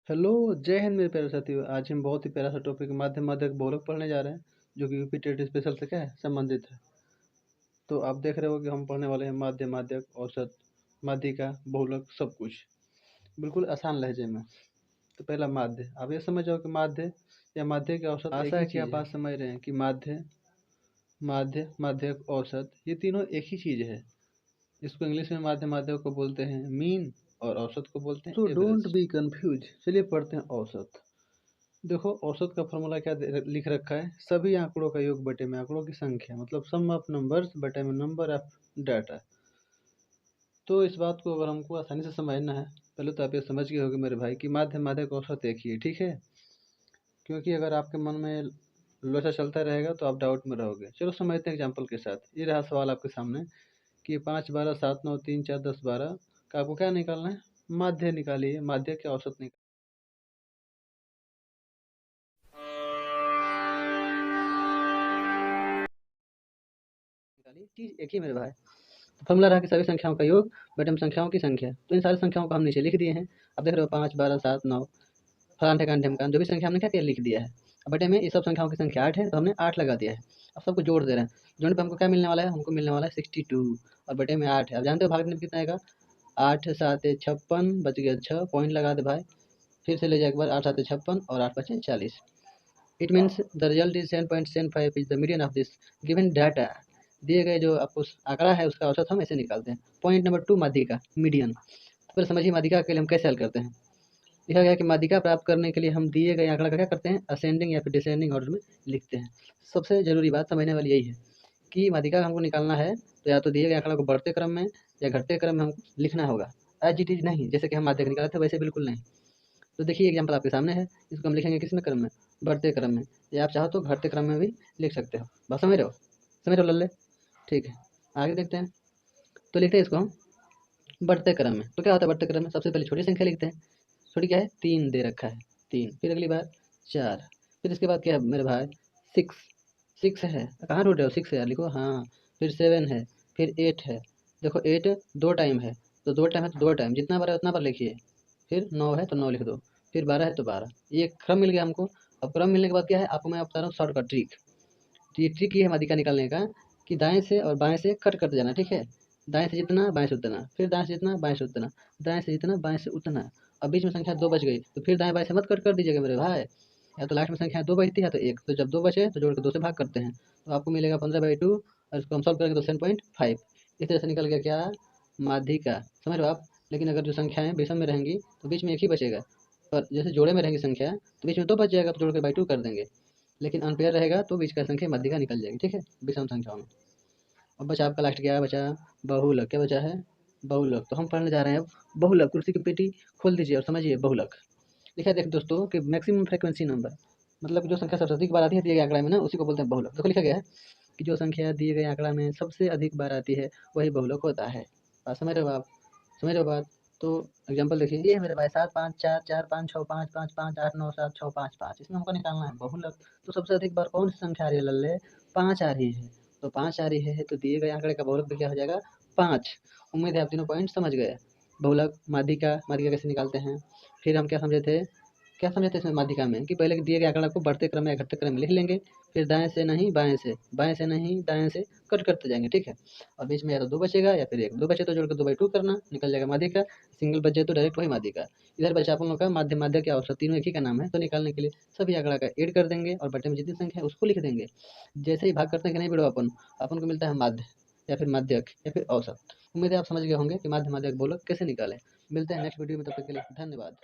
Hello, जय हिंद मेरे प्यारे साथियों। आज हम बहुत ही प्यारा सा टॉपिक माध्यक बहुलक पढ़ने जा रहे हैं, जो कि यूपी टेट स्पेशल से क्या है संबंधित है। तो आप देख रहे हो कि हम पढ़ने वाले हैं माध्यक, औसत, माध्यिका, बहुलक, सब कुछ बिल्कुल आसान लहजे में। तो पहला माध्य, आप ये समझ जाओ कि माध्य या माध्य के औसत आशा है कि आप बात समझ रहे हैं कि माध्यक, औसत ये तीनों एक ही चीज़ है। इसको इंग्लिश में माध्यक को बोलते हैं मीन और औसत को बोलते हैं average. So don't be confuse. चलिए पढ़ते हैं औसत। देखो, औसत का फॉर्मूला क्या लिख रखा है, सभी आंकड़ों का योग बटे में आंकड़ों की संख्या, मतलब सम ऑफ नंबर्स बटे में नंबर ऑफ डाटा। तो इस बात को अगर हमको आसानी से समझना है, पहले तो आप ये समझ गए होंगे मेरे भाई कि माध्यक औसत एक ही है, ठीक है। क्योंकि अगर आपके मन में लोचा चलता रहेगा तो आप डाउट में रहोगे। चलो समझते हैं एग्जाम्पल के साथ। ये रहा सवाल आपके सामने कि 5, 12, 7, 9, 3, 4, 10, 12 का आपको क्या निकालना है, माध्य निकालिए, माध्य के औसत निकालिए। चीज एक ही मेरे भाई। फॉर्मूला रहा कि सभी संख्याओं का योग बटे में संख्याओं की संख्या। तो इन सारी संख्याओं को हम नीचे लिख दिए हैं। अब देख रहे हो 5, 12, 7, 9 फलान ठिकान ढिमकान जो भी संख्या हमने क्या किया लिख दिया है। अब बटे में इस सब संख्याओं की संख्या 8 है, तो हमने 8 लगा दिया है। अब सबको जोड़ दे रहे हैं। जोड़ने पे हमको क्या मिलने वाला है, हमको मिलने वाला है 62 और बटे में 8 है। अब जानते हो भागने में कितना आएगा, 8 7 56 बच गया 6 पॉइंट लगा दे भाई। फिर से ले जाए एक बार, 8 7 56 और 8 5 40। It means the result is 7.75 is the median of this given data. दिए गए जो आपको आंकड़ा है उसका औसत हम ऐसे निकालते हैं। पॉइंट नंबर 2 माध्यिका मीडियन। फिर समझिए माध्यिका के लिए हम कैसे हल करते हैं। लिखा गया कि माध्यिका प्राप्त करने के लिए हम दिए गए आंकड़ा का क्या करते हैं, असेंडिंग या फिर डिसेंडिंग ऑर्डर में लिखते हैं। सबसे जरूरी बात समझने वाली यही है कि माध्यिका हमको निकालना है तो या तो दिए गए आंकड़ा को बढ़ते क्रम में या घटते क्रम में हमको लिखना होगा। एज इट इज नहीं, जैसे कि हम माध्यिका निकाले थे वैसे बिल्कुल नहीं। तो देखिए एग्जाम्पल आपके सामने है, इसको हम लिखेंगे किस में क्रम में, बढ़ते क्रम में, या आप चाहो तो घटते क्रम में भी लिख सकते हो। बात समझ रहे हो लल्ले, ठीक है। आगे देखते हैं। तो लिखते हैं इसको हम बढ़ते क्रम में। तो क्या होता है बढ़ते क्रम में, सबसे पहले छोटी संख्या लिखते हैं। छोटी क्या है, 3 दे रखा है 3। फिर अगली बार 4। फिर इसके बाद क्या है मेरे भाई, 6। 6 है, कहाँ ढूंढ रहे हो, 6 है यार लिखो, हाँ। फिर 7 है, फिर 8 है। देखो 8 दो टाइम है, तो दो टाइम है तो दो टाइम, जितना बार है उतना बार लिखिए। फिर 9 है तो 9 लिख दो। फिर 12 है तो 12। ये क्रम मिल गया हमको। अब क्रम मिलने के बाद क्या है, आपको मैं बता रहा हूँ शॉर्टकट ट्रिक। तो ये ट्रिक ये है माध्यिका निकालने का कि दाएं से और बाएं से कट करते जाना, ठीक है। दाएं से जितना बाएं से उतना, फिर दाएं से जितना बाएं से उतना, दाएं से जितना बाएं से उतना। अब बीच में संख्या 2 बच गई तो फिर दाएं बाएं से मत कट कर दीजिएगा मेरे भाई। या तो लास्ट में संख्या 2 बचती है तो 1, तो जब 2 बचे तो जोड़ के 2 से भाग करते हैं, तो आपको मिलेगा 15/2 और इसको हम सॉल्व करेंगे तो 7.5। इस तरह से निकल गया क्या, माध्यिका। समझ लो आप। लेकिन अगर जो संख्याएं विषम में रहेंगी तो बीच में एक ही बचेगा, पर जैसे जोड़े में रहेंगी संख्या तो बीच में 2 बच जाएगा तो जोड़ के 2 कर देंगे। लेकिन अनपेयर रहेगा तो बीच का संख्या माध्यिका निकल जाएगी, ठीक है, विषम संख्याओं में। अब बचा आपका लास्ट क्या बचा, बहुलक। क्या बचा है, बहुलक। तो हम पढ़ने जा रहे हैं अब बहुलक। कुर्सी की पेटी खोल दीजिए और समझिए बहुलक। लिखा है देख दोस्तों कि मैक्सिमम फ्रीक्वेंसी नंबर, मतलब जो संख्या सबसे अधिक बार आती है दिए गए आंकड़ा में ना, उसी को बोलते हैं बहुलक। देखो लिखा गया है कि जो संख्या दिए गए आंकड़ा में सबसे अधिक बार आती है वही बहुलक होता है। बात समझ रहे हो आप, समझ रहे हो बात। तो एग्जाम्पल देखिए, ये है मेरे भाई 7 5 4 4 5 6 5 5 5 8 9 7 6 5 5। इसमें हमको निकालना है बहुलक। तो सबसे अधिक बार कौन सी संख्या आ रही है लल्ले, 5 आ रही है। तो 5 आ रही है तो दिए गए आंकड़े का बहुलक भी क्या हो जाएगा, 5। उम्मीद है आप तीनों पॉइंट समझ गए। बहुलक, माध्यिका, माध्यिका कैसे निकालते हैं। फिर हम क्या समझे थे इसमें माध्यिका में कि पहले दिए गए आंकड़ा को बढ़ते क्रम या घटते क्रम में लिख लेंगे। फिर दाएं से नहीं बाएं से, बाएं से नहीं दाएं से कट करते जाएंगे, ठीक है। और बीच में या तो 2 बचेगा या फिर 1। 2 बचे तो जोड़ के 2/2 करना, निकल जाएगा माध्यिका। सिंगल बच जाए तो डायरेक्ट वही माध्यिका। इधर बचा अपन लोग का माध्य क्या औसत, तीनों एक ही का नाम है। तो निकालने के लिए सभी आंकड़ा का ऐड कर देंगे और बटे में जितनी संख्या है उसको लिख देंगे। जैसे ही भाग करते हैं कि नहीं बेड़ो, अपन को मिलता है माध्य या फिर माध्यक या फिर औसत। उम्मीद है आप समझ गए होंगे कि माध्यक बहुलक कैसे निकालें। मिलते हैं नेक्स्ट वीडियो में, तब तक के लिए धन्यवाद।